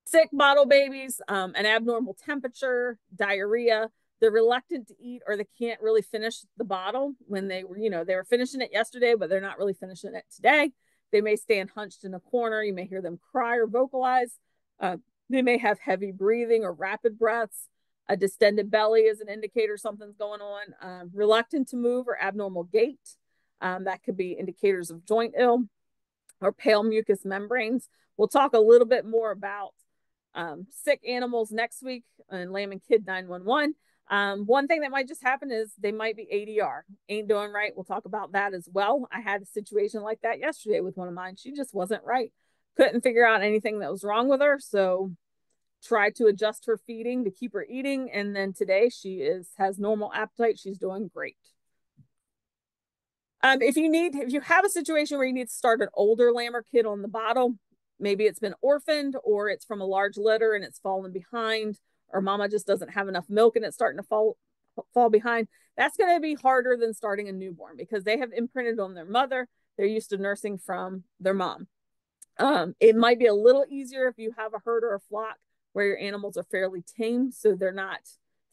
Sick bottle babies, an abnormal temperature, diarrhea, they're reluctant to eat, or they can't really finish the bottle when they were finishing it yesterday, but they're not really finishing it today. They may stand hunched in a corner. You may hear them cry or vocalize. They may have heavy breathing or rapid breaths. A distended belly is an indicator something's going on. Reluctant to move or abnormal gait. That could be indicators of joint ill or pale mucous membranes. We'll talk a little bit more about sick animals next week in Lamb and Kid 911. One thing that might just happen is they might be ADR, ain't doing right. We'll talk about that as well. I had a situation like that yesterday with one of mine. She just wasn't right. Couldn't figure out anything that was wrong with her. So tried to adjust her feeding to keep her eating. And then today she has normal appetite. She's doing great. If you have a situation where you need to start an older lamb or kid on the bottle, maybe it's been orphaned or it's from a large litter and it's fallen behind, or mama just doesn't have enough milk and it's starting to fall behind, that's going to be harder than starting a newborn because they have imprinted on their mother. They're used to nursing from their mom. It might be a little easier if you have a herd or a flock where your animals are fairly tame, so they're not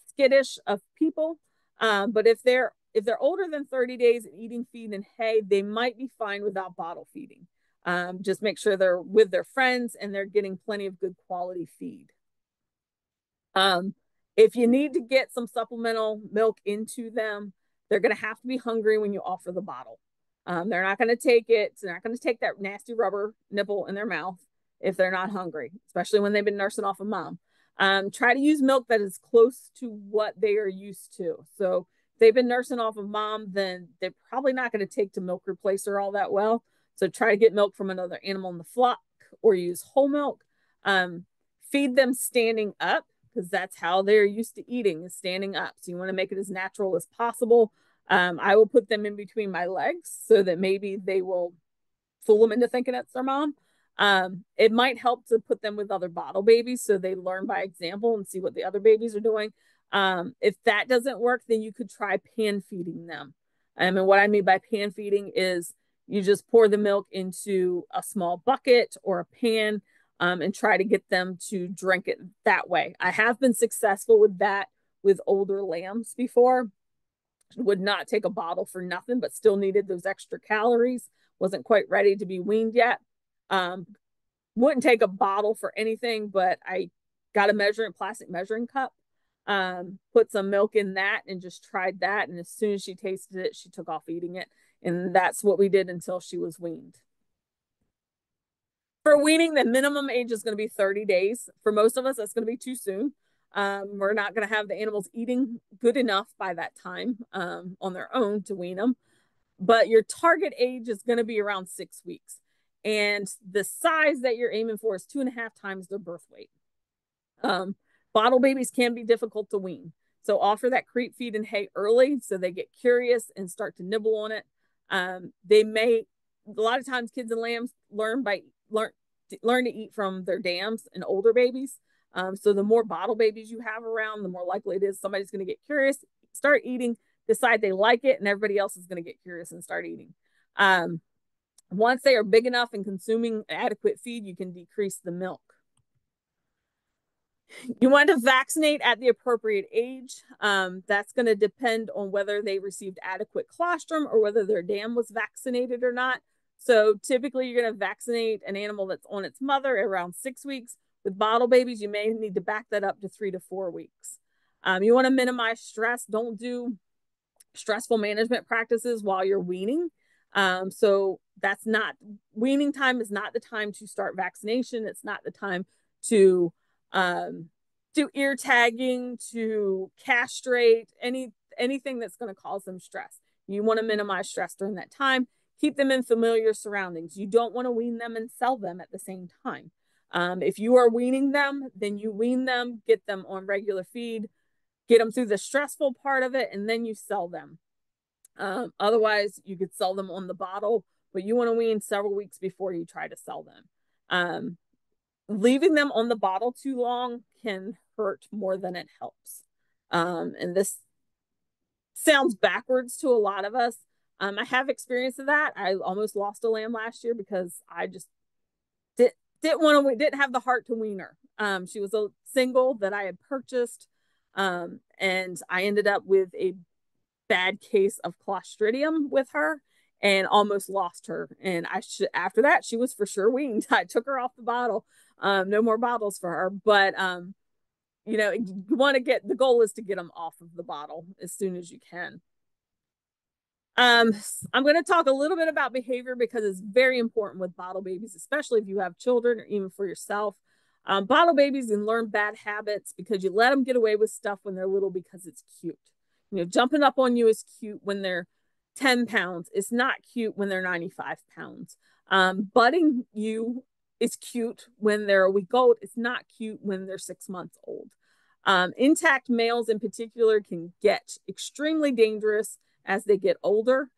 skittish of people. But if they're older than 30 days and eating feed and hay, they might be fine without bottle feeding. Just make sure they're with their friends and they're getting plenty of good quality feed. Um, if you need to get some supplemental milk into them, they're going to have to be hungry when you offer the bottle. They're not going to take it. They're not going to take that nasty rubber nipple in their mouth if they're not hungry, especially when they've been nursing off of mom. Try to use milk that is close to what they are used to. So if they've been nursing off of mom, then they're probably not going to take to milk replacer all that well. So try to get milk from another animal in the flock or use whole milk. Feed them standing up because that's how they're used to eating, is standing up. So you want to make it as natural as possible. I will put them in between my legs so that maybe they will fool them into thinking it's their mom. It might help to put them with other bottle babies so they learn by example and see what the other babies are doing. If that doesn't work, then you could try pan feeding them. And what I mean by pan feeding is you just pour the milk into a small bucket or a pan, and try to get them to drink it that way. I have been successful with that with older lambs before. Would not take a bottle for nothing, but still needed those extra calories. Wasn't quite ready to be weaned yet. Wouldn't take a bottle for anything, but I got a plastic measuring cup, put some milk in that and just tried that. And as soon as she tasted it, she took off eating it. And that's what we did until she was weaned. For weaning, the minimum age is going to be 30 days. For most of us, that's going to be too soon. We're not going to have the animals eating good enough by that time on their own to wean them. But your target age is going to be around 6 weeks. And the size that you're aiming for is 2.5 times their birth weight. Bottle babies can be difficult to wean. So offer that creep feed and hay early so they get curious and start to nibble on it. They may, a lot of times kids and lambs learn to eat from their dams and older babies. So the more bottle babies you have around, the more likely it is somebody's going to get curious, start eating, decide they like it, and everybody else is going to get curious and start eating. Once they are big enough and consuming adequate feed, you can decrease the milk. You want to vaccinate at the appropriate age. That's going to depend on whether they received adequate colostrum or whether their dam was vaccinated or not. So typically you're going to vaccinate an animal that's on its mother around 6 weeks. With bottle babies, you may need to back that up to 3 to 4 weeks. You want to minimize stress. Don't do stressful management practices while you're weaning. So that's not, weaning time is not the time to start vaccination. It's not the time to do ear tagging, to castrate, anything that's going to cause them stress. You want to minimize stress during that time. Keep them in familiar surroundings. You don't want to wean them and sell them at the same time. If you are weaning them, then you wean them, get them on regular feed, get them through the stressful part of it, and then you sell them. Otherwise, you could sell them on the bottle, but you want to wean several weeks before you try to sell them. Leaving them on the bottle too long can hurt more than it helps. And this sounds backwards to a lot of us. I have experience of that. I almost lost a lamb last year because I just didn't have the heart to wean her. She was a single that I had purchased, and I ended up with a bad case of Clostridium with her and almost lost her. And after that, she was for sure weaned. I took her off the bottle. No more bottles for her. But you know, you want to the goal is to get them off of the bottle as soon as you can. I'm going to talk a little bit about behavior because it's very important with bottle babies, especially if you have children or even for yourself. Bottle babies can learn bad habits because you let them get away with stuff when they're little because it's cute. You know, jumping up on you is cute when they're 10 pounds. It's not cute when they're 95 pounds. Butting you is cute when they're a week old. It's not cute when they're 6 months old. Intact males in particular can get extremely dangerous as they get older.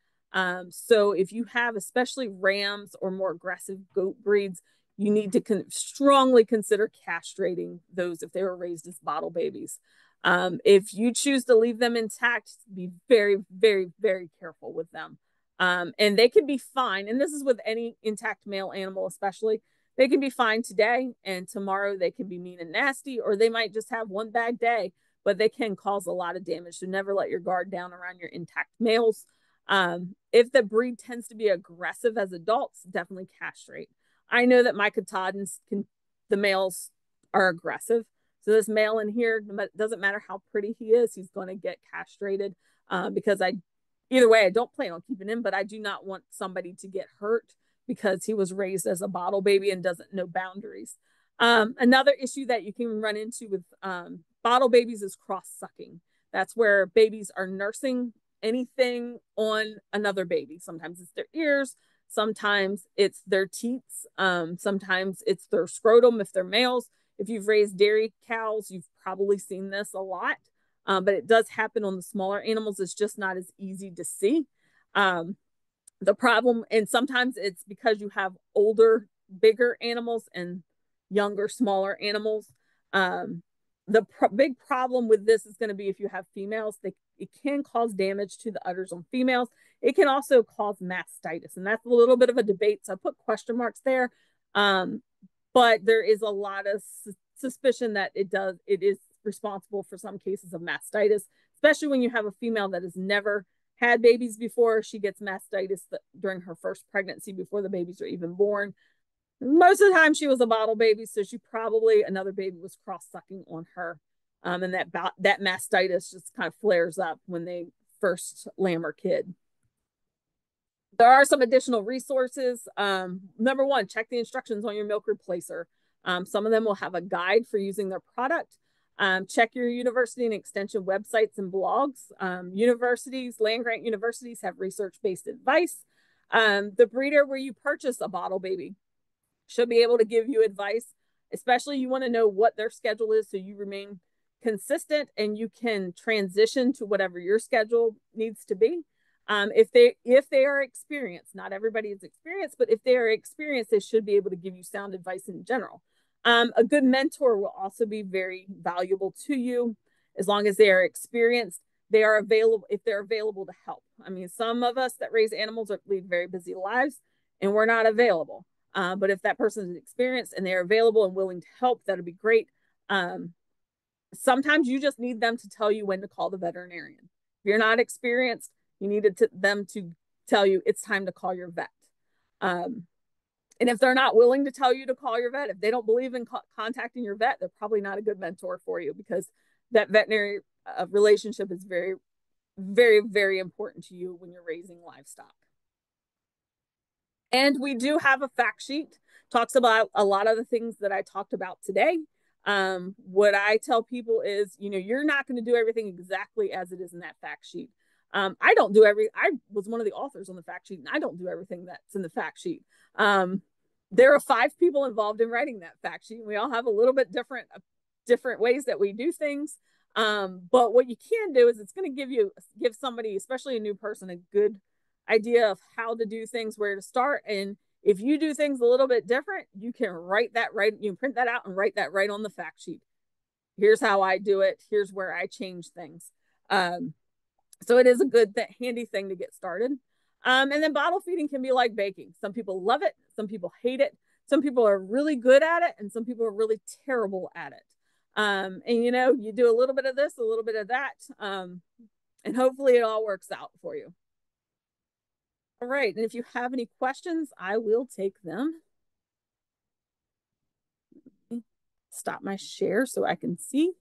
So if you have especially rams or more aggressive goat breeds, you need to strongly consider castrating those if they were raised as bottle babies. If you choose to leave them intact, be very, very, very careful with them. And they can be fine. And this is with any intact male animal, especially. They can be fine today, and tomorrow they can be mean and nasty, or they might just have one bad day, but they can cause a lot of damage. So never let your guard down around your intact males. If the breed tends to be aggressive as adults, definitely castrate. I know that my Katahdins the males are aggressive. So this male in here, doesn't matter how pretty he is, he's going to get castrated because either way, I don't plan on keeping him, but I do not want somebody to get hurt because he was raised as a bottle baby and doesn't know boundaries. Another issue that you can run into with bottle babies is cross sucking. That's where babies are nursing anything on another baby. Sometimes it's their ears, sometimes it's their teats, sometimes it's their scrotum if they're males. If you've raised dairy cows, you've probably seen this a lot, but it does happen on the smaller animals. It's just not as easy to see. The problem, and sometimes it's because you have older, bigger animals and younger, smaller animals. The big problem with this is going to be if you have females, it can cause damage to the udders on females. It can also cause mastitis, and that's a little bit of a debate. So I put question marks there. But there is a lot of suspicion that it is responsible for some cases of mastitis, especially when you have a female that has never had babies before. She gets mastitis during her first pregnancy before the babies are even born. Most of the time she was a bottle baby, so she probably another baby was cross sucking on her, and that mastitis just kind of flares up when they first lamb her kid. There are some additional resources. Number one, check the instructions on your milk replacer. Some of them will have a guide for using their product. Check your university and extension websites and blogs. Universities, land grant universities have research-based advice. The breeder where you purchase a bottle baby should be able to give you advice, especially you want to know what their schedule is so you remain consistent and you can transition to whatever your schedule needs to be. If they are experienced, not everybody is experienced, but if they are experienced, they should be able to give you sound advice in general. A good mentor will also be very valuable to you as long as they are experienced. They are available if they're available to help. I mean, some of us that raise animals lead very busy lives and we're not available. But if that person is experienced and they're available and willing to help, that'd be great. Sometimes you just need them to tell you when to call the veterinarian. If you're not experienced, you need them to tell you it's time to call your vet. And if they're not willing to tell you to call your vet, if they don't believe in contacting your vet, they're probably not a good mentor for you because that veterinary relationship is very, very, very important to you when you're raising livestock. And we do have a fact sheet, talks about a lot of the things that I talked about today. What I tell people is, you're not going to do everything exactly as it is in that fact sheet. I was one of the authors on the fact sheet and I don't do everything that's in the fact sheet. There are 5 people involved in writing that fact sheet. We all have a little bit different ways that we do things. But what you can do is it's going to give somebody, especially a new person, a good idea of how to do things, where to start. And if you do things a little bit different, you can you can print that out and write that right on the fact sheet. Here's how I do it. Here's where I change things. So it is a good, handy thing to get started. And then bottle feeding can be like baking. Some people love it. Some people hate it. Some people are really good at it and some people are really terrible at it. And you do a little bit of this, a little bit of that. And hopefully it all works out for you. All right. And if you have any questions, I will take them. Stop my share so I can see.